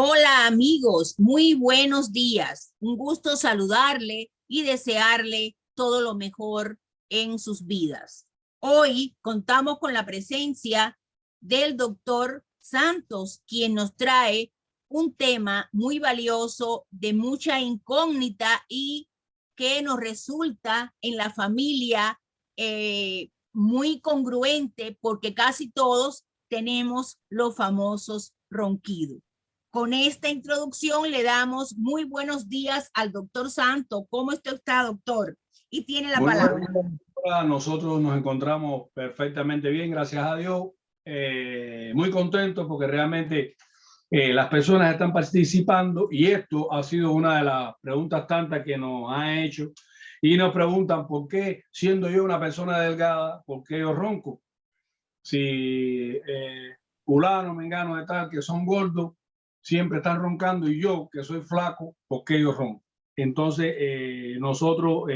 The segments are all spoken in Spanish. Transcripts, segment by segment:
Hola amigos, muy buenos días. Un gusto saludarle y desearle todo lo mejor en sus vidas. Hoy contamos con la presencia del doctor Santos, quien nos trae un tema muy valioso, de mucha incógnita y que nos resulta en la familia muy congruente porque casi todos tenemos los famosos ronquidos. Con esta introducción le damos muy buenos días al doctor Santos. ¿Cómo está usted, doctor? Y tiene la palabra. Nosotros nos encontramos perfectamente bien, gracias a Dios. Muy contentos porque realmente las personas están participando y esto ha sido una de las preguntas tantas que nos han hecho y nos preguntan por qué, siendo yo una persona delgada, por qué yo ronco. Si fulano, mengano de tal, que son gordos, siempre están roncando, y yo, que soy flaco, ¿por qué yo ronco? Entonces, nosotros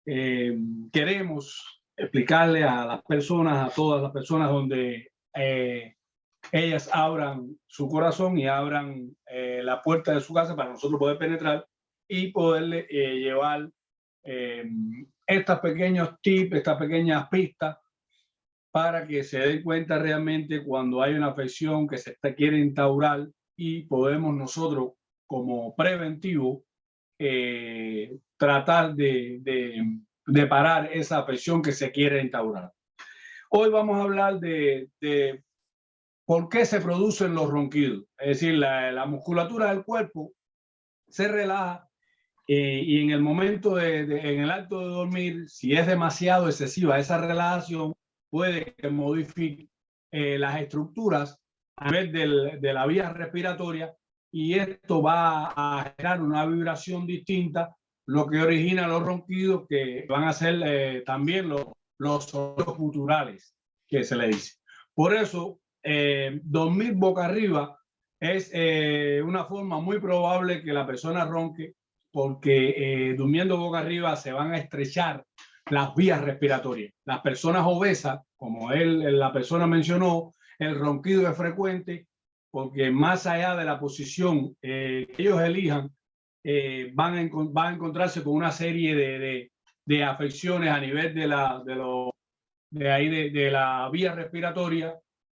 queremos explicarle a las personas, a todas las personas, donde ellas abran su corazón y abran la puerta de su casa para nosotros poder penetrar y poderle llevar estos pequeños tips, estas pequeñas pistas, para que se den cuenta realmente cuando hay una afección que se quiere instaurar, y podemos nosotros como preventivo tratar de parar esa afección que se quiere instaurar. Hoy vamos a hablar de por qué se producen los ronquidos. Es decir, la musculatura del cuerpo se relaja y en el momento en el acto de dormir, si es demasiado excesiva esa relajación, puede que modifique las estructuras a nivel de la vía respiratoria, y esto va a generar una vibración distinta, lo que origina los ronquidos, que van a ser también los sonidos guturales que se le dice. Por eso, dormir boca arriba es una forma muy probable que la persona ronque, porque durmiendo boca arriba se van a estrechar las vías respiratorias. Las personas obesas, como la persona mencionó, el ronquido es frecuente porque más allá de la posición que ellos elijan, van a encontrarse con una serie de afecciones a nivel de la vía respiratoria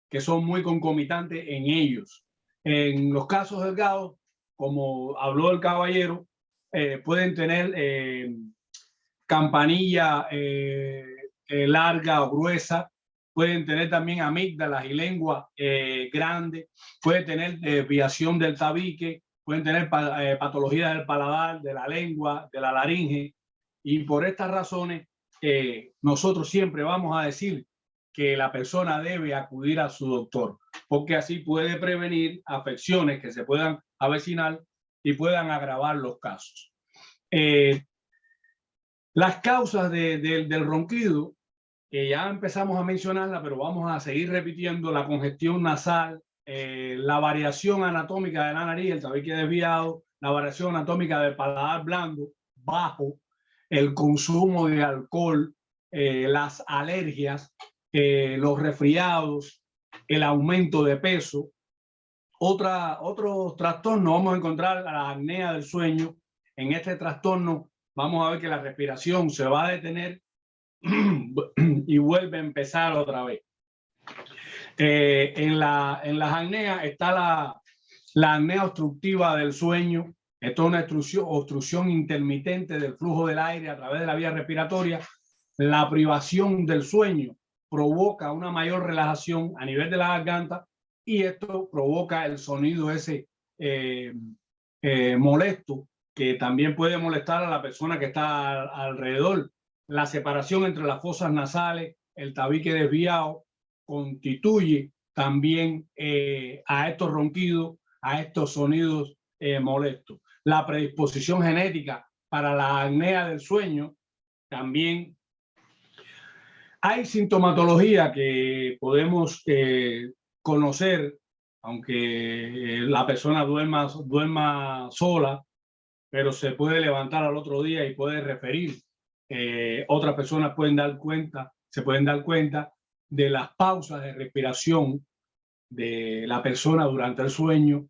que son muy concomitantes en ellos. En los casos delgados, como habló el caballero, pueden tener campanilla larga o gruesa, pueden tener también amígdalas y lengua grande, pueden tener desviación del tabique, pueden tener patologías del paladar, de la lengua, de la laringe, y por estas razones nosotros siempre vamos a decir que la persona debe acudir a su doctor, porque así puede prevenir afecciones que se puedan avecinar y puedan agravar los casos. Las causas del ronquido, que ya empezamos a mencionarla, pero vamos a seguir repitiendo: la congestión nasal, la variación anatómica de la nariz, el tabique desviado, la variación anatómica del paladar blando, bajo, el consumo de alcohol, las alergias, los resfriados, el aumento de peso. Otros trastornos, vamos a encontrar la apnea del sueño. En este trastorno vamos a ver que la respiración se va a detener y vuelve a empezar otra vez. En las apneas está la apnea obstructiva del sueño. Esto es una obstrucción intermitente del flujo del aire a través de la vía respiratoria. La privación del sueño provoca una mayor relajación a nivel de la garganta, y esto provoca el sonido ese molesto, que también puede molestar a la persona que está alrededor. La separación entre las fosas nasales, el tabique desviado, constituye también a estos ronquidos, a estos sonidos molestos. La predisposición genética para la apnea del sueño también. Hay sintomatología que podemos conocer, aunque la persona duerma sola, pero se puede levantar al otro día y puede referir. Otras personas se pueden dar cuenta de las pausas de respiración de la persona durante el sueño,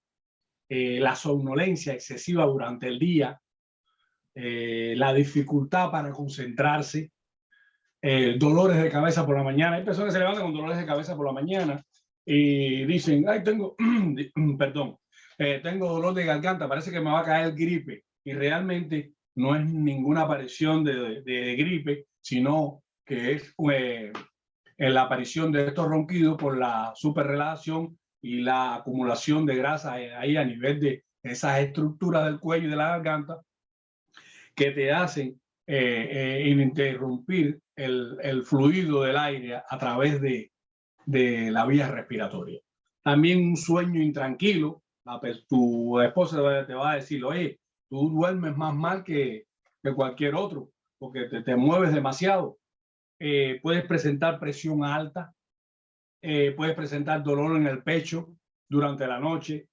la somnolencia excesiva durante el día, la dificultad para concentrarse, dolores de cabeza por la mañana. Hay personas que se levantan con dolores de cabeza por la mañana y dicen, ay, tengo, perdón, tengo dolor de garganta, parece que me va a caer gripe. Y realmente no es ninguna aparición de gripe, sino que es la aparición de estos ronquidos por la superrelajación y la acumulación de grasa ahí a nivel de esas estructuras del cuello y de la garganta que te hacen interrumpir el fluido del aire a través de la vía respiratoria. También un sueño intranquilo. Tu esposa te va a decir, oye, tú duermes más mal que cualquier otro porque te mueves demasiado. Puedes presentar presión alta, puedes presentar dolor en el pecho durante la noche,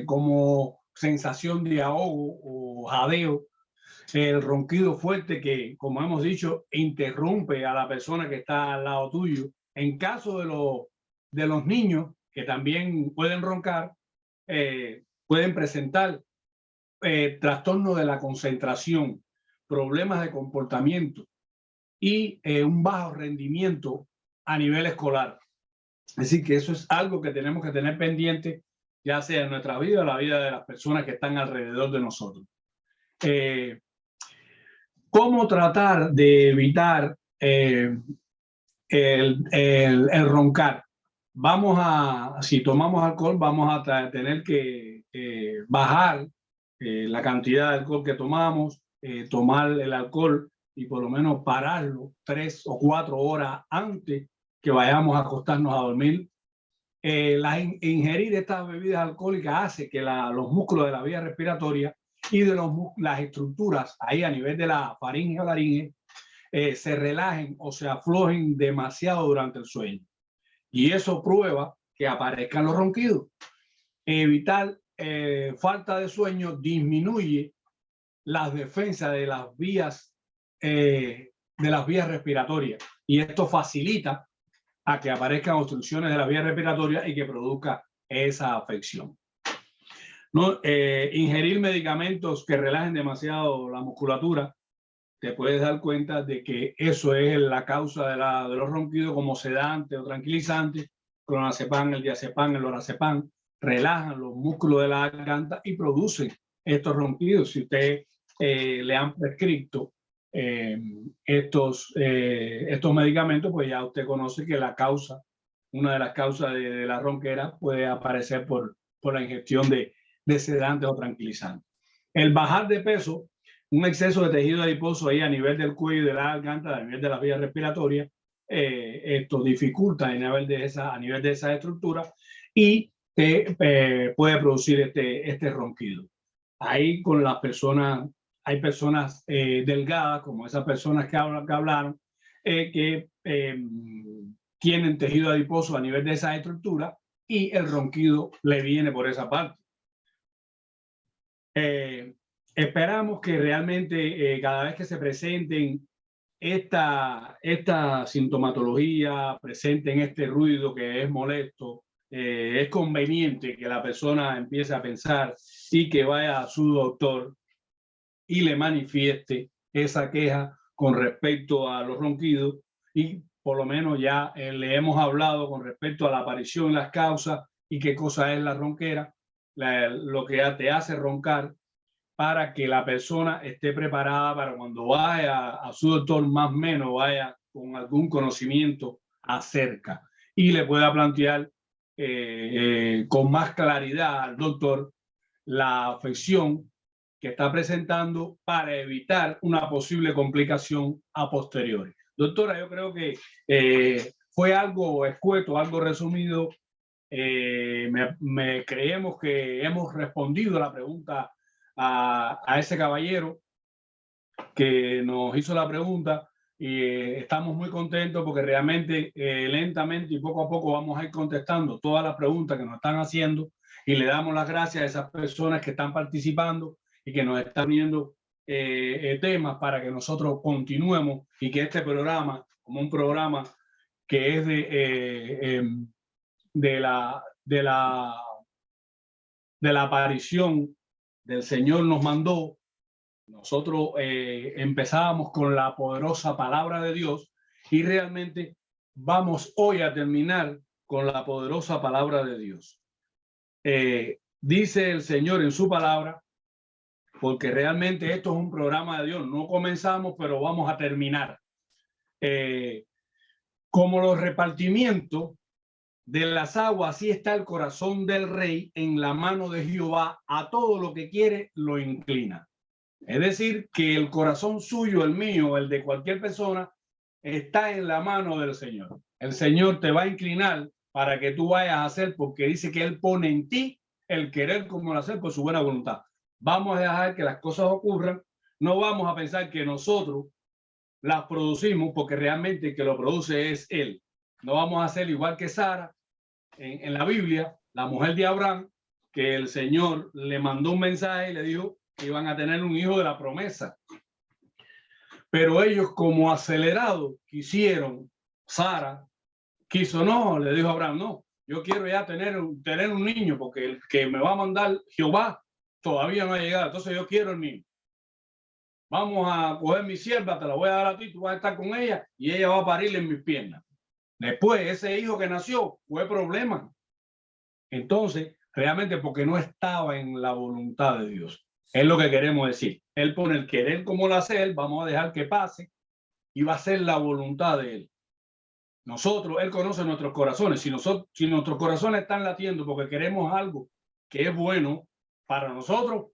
como sensación de ahogo o jadeo, el ronquido fuerte que, como hemos dicho, interrumpe a la persona que está al lado tuyo. En caso de los niños, que también pueden roncar, pueden presentar trastorno de la concentración, problemas de comportamiento y un bajo rendimiento a nivel escolar. Es decir, que eso es algo que tenemos que tener pendiente, ya sea en nuestra vida o la vida de las personas que están alrededor de nosotros. ¿Cómo tratar de evitar el roncar? Si tomamos alcohol, vamos a tener que bajar la cantidad de alcohol que tomamos, tomar el alcohol y por lo menos pararlo 3 o 4 horas antes que vayamos a acostarnos a dormir. Ingerir estas bebidas alcohólicas hace que los músculos de la vía respiratoria y de las estructuras ahí a nivel de la faringe o laringe se relajen o se aflojen demasiado durante el sueño. Y eso prueba que aparezcan los ronquidos. Evitar falta de sueño disminuye las defensas de las vías respiratorias y esto facilita a que aparezcan obstrucciones de la vía respiratoria y que produzca esa afección. ¿No? Ingerir medicamentos que relajen demasiado la musculatura, te puedes dar cuenta de que eso es la causa de los ronquidos, como sedante o tranquilizante, clonazepam, el diazepam, el lorazepam, relajan los músculos de la garganta y producen estos ronquidos. Si usted le han prescrito estos medicamentos, pues ya usted conoce que una de las causas de la ronquera puede aparecer por la ingestión de sedantes o tranquilizantes. El bajar de peso, un exceso de tejido adiposo ahí a nivel del cuello y de la garganta, a nivel de las vías respiratorias, esto dificulta a nivel de esa estructura y puede producir este ronquido. Ahí con las personas, hay personas delgadas, como esas personas que hablaron, que tienen tejido adiposo a nivel de esa estructura y el ronquido le viene por esa parte. Esperamos que realmente cada vez que se presenten esta sintomatología, presenten este ruido que es molesto, es conveniente que la persona empiece a pensar y que vaya a su doctor y le manifieste esa queja con respecto a los ronquidos y por lo menos ya le hemos hablado con respecto a la aparición, las causas y qué cosa es la ronquera, lo que te hace roncar, para que la persona esté preparada para cuando vaya a su doctor, más o menos vaya con algún conocimiento acerca y le pueda plantear con más claridad al doctor la afección que está presentando para evitar una posible complicación a posteriori. Doctora, yo creo que fue algo escueto, algo resumido. Creemos que hemos respondido a la pregunta a ese caballero que nos hizo la pregunta y estamos muy contentos porque realmente lentamente y poco a poco vamos a ir contestando todas las preguntas que nos están haciendo y le damos las gracias a esas personas que están participando y que nos están viendo temas para que nosotros continuemos y que este programa, como un programa que es de la de la aparición del Señor nos mandó, nosotros empezábamos con la poderosa palabra de Dios y realmente vamos hoy a terminar con la poderosa palabra de Dios. Dice el Señor en su palabra, porque realmente esto es un programa de Dios. No comenzamos, pero vamos a terminar. Como los repartimientos de las aguas, así está el corazón del rey en la mano de Jehová, a todo lo que quiere lo inclina. Es decir, que el corazón suyo, el mío, el de cualquier persona, está en la mano del Señor. El Señor te va a inclinar para que tú vayas a hacer, porque dice que Él pone en ti el querer como el hacer por su buena voluntad. Vamos a dejar que las cosas ocurran. No vamos a pensar que nosotros las producimos, porque realmente el que lo produce es Él. No vamos a hacer igual que Sara en la Biblia, la mujer de Abraham, que el Señor le mandó un mensaje y le dijo que iban a tener un hijo de la promesa. Pero ellos, como acelerados, quisieron, Sara quiso, no, le dijo a Abraham, no, yo quiero ya tener un niño, porque el que me va a mandar Jehová todavía no ha llegado, entonces yo quiero el niño. Vamos a coger mi sierva, te la voy a dar a ti, tú vas a estar con ella y ella va a parir en mis piernas. Después, ese hijo que nació fue problema. Entonces, realmente porque no estaba en la voluntad de Dios. Es lo que queremos decir. Él pone el querer como el hacer, vamos a dejar que pase y va a ser la voluntad de Él. Nosotros, Él conoce nuestros corazones. Si nuestros corazones están latiendo porque queremos algo que es bueno para nosotros,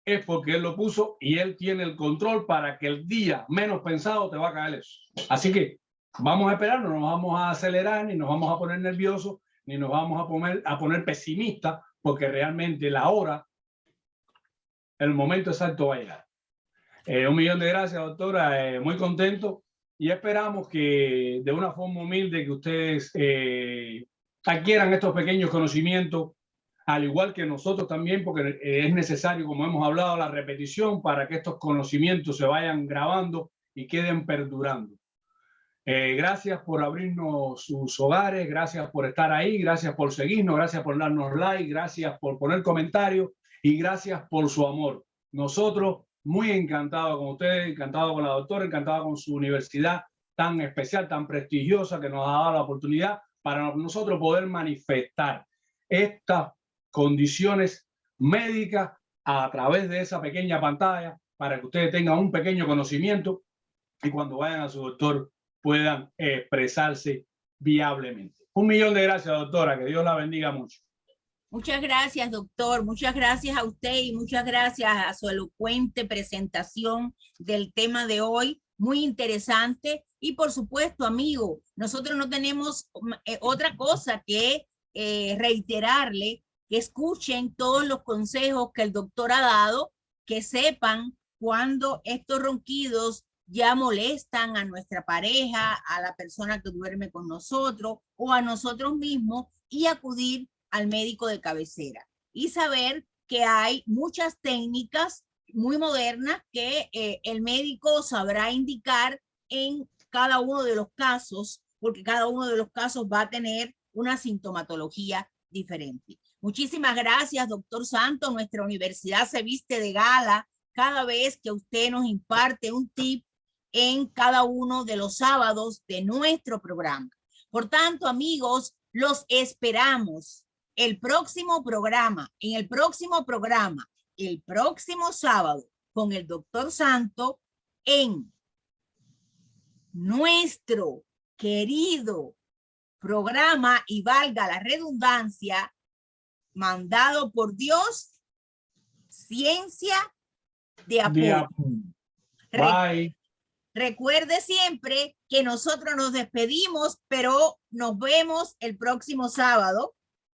es porque Él lo puso y Él tiene el control para que el día menos pensado te va a caer eso. Así que vamos a esperar, no nos vamos a acelerar, ni nos vamos a poner nerviosos, ni nos vamos a poner pesimistas, porque realmente la hora, el momento exacto va a llegar. 1.000.000 de gracias, doctora. Muy contento y esperamos que de una forma humilde que ustedes adquieran estos pequeños conocimientos, al igual que nosotros también, porque es necesario, como hemos hablado, la repetición para que estos conocimientos se vayan grabando y queden perdurando. Gracias por abrirnos sus hogares, gracias por estar ahí, gracias por seguirnos, gracias por darnos like, gracias por poner comentarios y gracias por su amor. Nosotros muy encantados con ustedes, encantados con la doctora, encantados con su universidad tan especial, tan prestigiosa que nos ha dado la oportunidad para nosotros poder manifestar estas condiciones médicas a través de esa pequeña pantalla para que ustedes tengan un pequeño conocimiento y cuando vayan a su doctor puedan expresarse viablemente. 1.000.000 de gracias, doctora. Que Dios la bendiga mucho. Muchas gracias, doctor. Muchas gracias a usted y muchas gracias a su elocuente presentación del tema de hoy. Muy interesante. Y por supuesto, amigo, nosotros no tenemos otra cosa que reiterarle que escuchen todos los consejos que el doctor ha dado, que sepan cuando estos ronquidos ya molestan a nuestra pareja, a la persona que duerme con nosotros o a nosotros mismos y acudir al médico de cabecera y saber que hay muchas técnicas muy modernas que el médico sabrá indicar en cada uno de los casos, porque cada uno de los casos va a tener una sintomatología diferente. Muchísimas gracias, doctor Santos. Nuestra universidad se viste de gala cada vez que usted nos imparte un tip en cada uno de los sábados de nuestro programa. Por tanto, amigos, los esperamos el próximo programa, el próximo sábado con el doctor Santo en nuestro querido programa, y valga la redundancia, mandado por Dios, Ciencia de Apoyo. Bye. Recuerde siempre que nosotros nos despedimos, pero nos vemos el próximo sábado